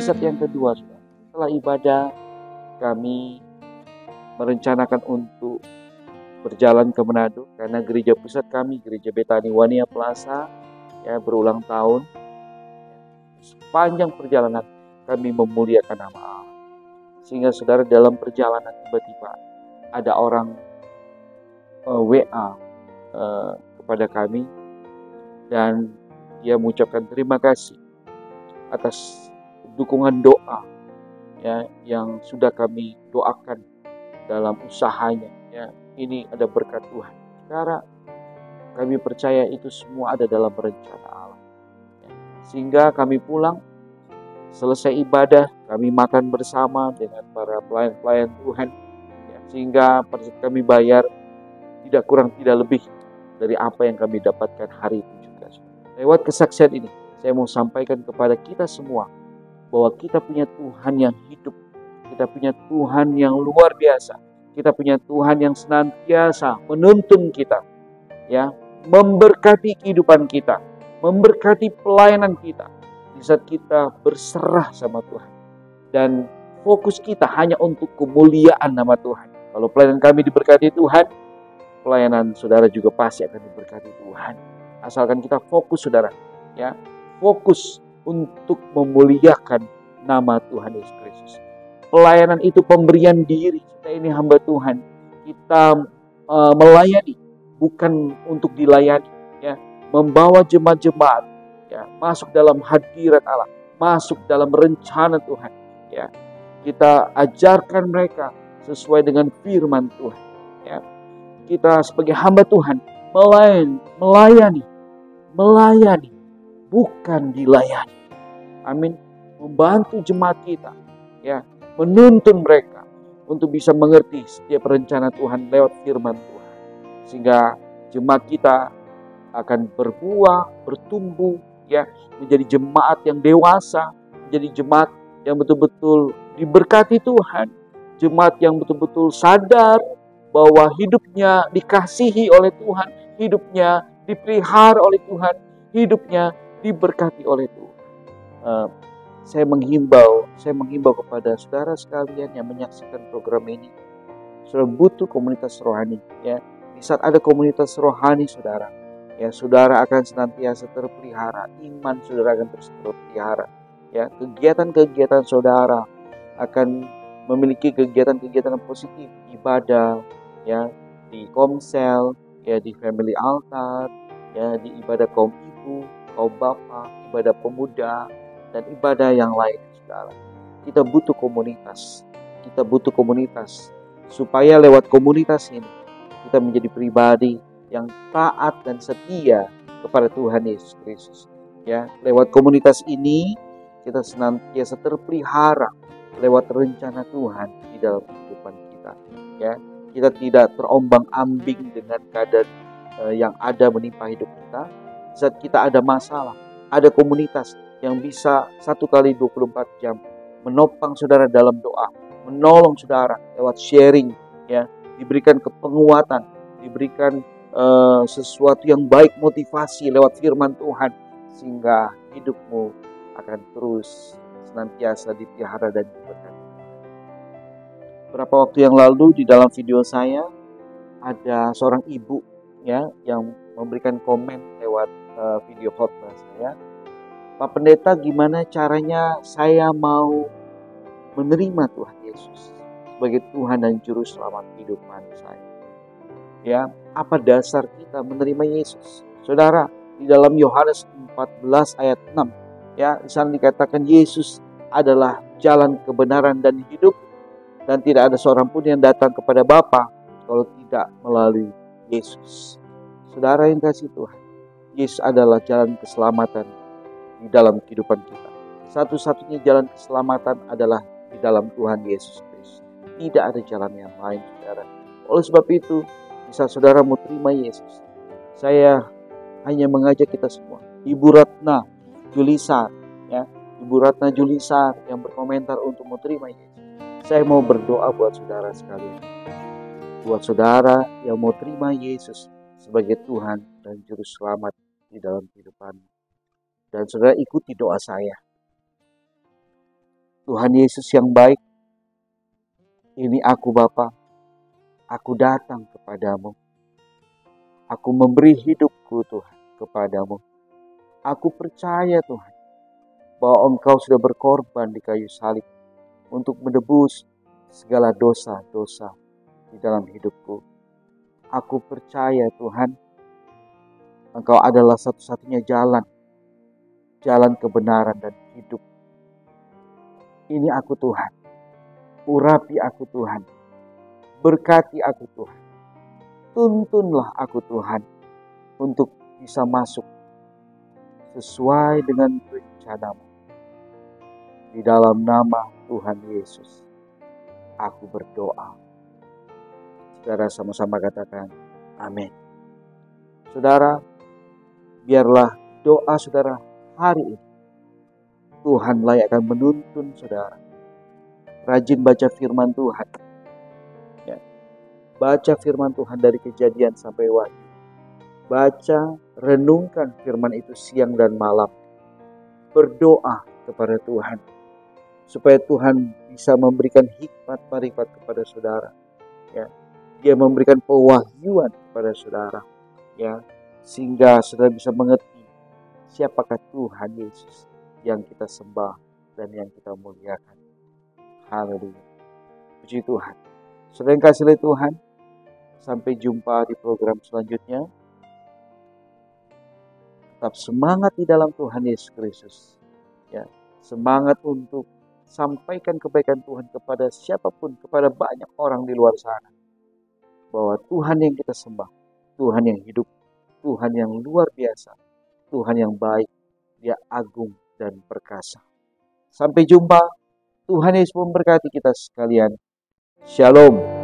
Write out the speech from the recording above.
Episode yang kedua, setelah ibadah kami merencanakan untuk berjalan ke Manado karena gereja pusat kami, gereja Betani Wania Plaza, ya, berulang tahun. Sepanjang perjalanan kami memuliakan nama Allah. Sehingga saudara, dalam perjalanan tiba-tiba ada orang WA kepada kami dan dia mengucapkan terima kasih atas dukungan doa, ya, yang sudah kami doakan dalam usahanya, ya. Ini ada berkat Tuhan. Saudara, kami percaya itu semua ada dalam rencana Allah, ya. Sehingga kami pulang, selesai ibadah, kami makan bersama dengan para pelayan-pelayan Tuhan, ya. Sehingga pada saat kami bayar, tidak kurang tidak lebih dari apa yang kami dapatkan hari itu juga. Lewat kesaksian ini, saya mau sampaikan kepada kita semua bahwa kita punya Tuhan yang hidup, kita punya Tuhan yang luar biasa, kita punya Tuhan yang senantiasa menuntun kita, ya, memberkati kehidupan kita, memberkati pelayanan kita di saat kita berserah sama Tuhan dan fokus kita hanya untuk kemuliaan nama Tuhan. Kalau pelayanan kami diberkati Tuhan, pelayanan saudara juga pasti akan diberkati Tuhan. Asalkan kita fokus, saudara, ya, fokus untuk memuliakan nama Tuhan Yesus Kristus. Pelayanan itu pemberian diri. Kita ini hamba Tuhan. Kita melayani bukan untuk dilayani, ya. Membawa jemaat-jemaat, ya, masuk dalam hadirat Allah, masuk dalam rencana Tuhan, ya. Kita ajarkan mereka sesuai dengan firman Tuhan, ya. Kita sebagai hamba Tuhan melayani bukan dilayani. Amin. Membantu jemaat kita, ya, menuntun mereka untuk bisa mengerti setiap rencana Tuhan lewat firman Tuhan. Sehingga jemaat kita akan berbuah, bertumbuh, ya, menjadi jemaat yang dewasa, menjadi jemaat yang betul-betul diberkati Tuhan, jemaat yang betul-betul sadar bahwa hidupnya dikasihi oleh Tuhan, hidupnya dipelihara oleh Tuhan, hidupnya diberkati oleh Tuhan. Saya menghimbau kepada saudara sekalian yang menyaksikan program ini, saudara butuh komunitas rohani, ya. Di saat ada komunitas rohani, saudara, ya, saudara akan senantiasa terpelihara, iman saudara akan terus terpelihara, ya. Kegiatan-kegiatan saudara akan memiliki kegiatan-kegiatan positif, ibadah, ya, di komsel, ya, di family altar, ya, di ibadah kaum ibu, kaum bapak, ibadah pemuda, dan ibadah yang lain, saudara. Kita butuh komunitas. Supaya lewat komunitas ini kita menjadi pribadi yang taat dan setia kepada Tuhan Yesus Kristus, ya. Lewat komunitas ini kita senantiasa terpelihara lewat rencana Tuhan di dalam kehidupan kita, ya. Kita tidak terombang-ambing dengan keadaan yang ada menimpa hidup kita. Saat kita ada masalah, ada komunitas yang bisa 1x24 jam menopang saudara dalam doa, menolong saudara lewat sharing, ya, diberikan kepenguatan, diberikan sesuatu yang baik, motivasi lewat firman Tuhan, sehingga hidupmu akan terus senantiasa dipelihara dan diberkati. Beberapa waktu yang lalu di dalam video saya ada seorang ibu, ya, yang memberikan komen lewat video khotbah saya. Pak Pendeta, gimana caranya saya mau menerima Tuhan Yesus sebagai Tuhan dan Juru Selamat kehidupan saya? Ya, apa dasar kita menerima Yesus? Saudara, di dalam Yohanes 14 ayat 6, ya, di sana dikatakan Yesus adalah jalan kebenaran dan hidup, dan tidak ada seorang pun yang datang kepada Bapa kalau tidak melalui Yesus. Saudara yang kasih Tuhan, Yesus adalah jalan keselamatan di dalam kehidupan kita. Satu-satunya jalan keselamatan adalah di dalam Tuhan Yesus Kristus. Tidak ada jalan yang lain, saudara. Oleh sebab itu, bisa saudara mau terima Yesus, saya hanya mengajak kita semua. Ibu Ratna Julisar, ya, Ibu Ratna Julisar yang berkomentar untuk mau terima Yesus. Saya mau berdoa buat saudara sekalian. Buat saudara yang mau terima Yesus sebagai Tuhan dan Juru Selamat di dalam kehidupan. Dan saudara ikuti doa saya. Tuhan Yesus yang baik, ini aku Bapa, aku datang kepadamu. Aku memberi hidupku Tuhan kepadamu. Aku percaya Tuhan, bahwa Engkau sudah berkorban di kayu salib untuk menebus segala dosa-dosa di dalam hidupku. Aku percaya Tuhan, Engkau adalah satu-satunya jalan kebenaran dan hidup. Ini aku Tuhan, urapi aku Tuhan, berkati aku Tuhan, tuntunlah aku Tuhan, untuk bisa masuk sesuai dengan rencana-Mu. Di dalam nama Tuhan Yesus, aku berdoa. Saudara sama-sama katakan, amin. Saudara, biarlah doa saudara hari ini, Tuhanlah yang akan menuntun saudara. Rajin baca firman Tuhan. Ya. Baca firman Tuhan dari Kejadian sampai Wahyu. Baca, renungkan firman itu siang dan malam. Berdoa kepada Tuhan, supaya Tuhan bisa memberikan hikmat marifat kepada saudara. Ya. Dia memberikan pewahyuan kepada saudara. Ya. Sehingga saudara bisa mengerti siapakah Tuhan Yesus yang kita sembah dan yang kita muliakan. Haleluya. Puji Tuhan. Saudara yang kasih oleh Tuhan, sampai jumpa di program selanjutnya. Tetap semangat di dalam Tuhan Yesus Kristus. Ya, semangat untuk sampaikan kebaikan Tuhan kepada siapapun, kepada banyak orang di luar sana. Bahwa Tuhan yang kita sembah, Tuhan yang hidup, Tuhan yang luar biasa, Tuhan yang baik, Dia agung dan perkasa. Sampai jumpa. Tuhan Yesus memberkati kita sekalian. Shalom.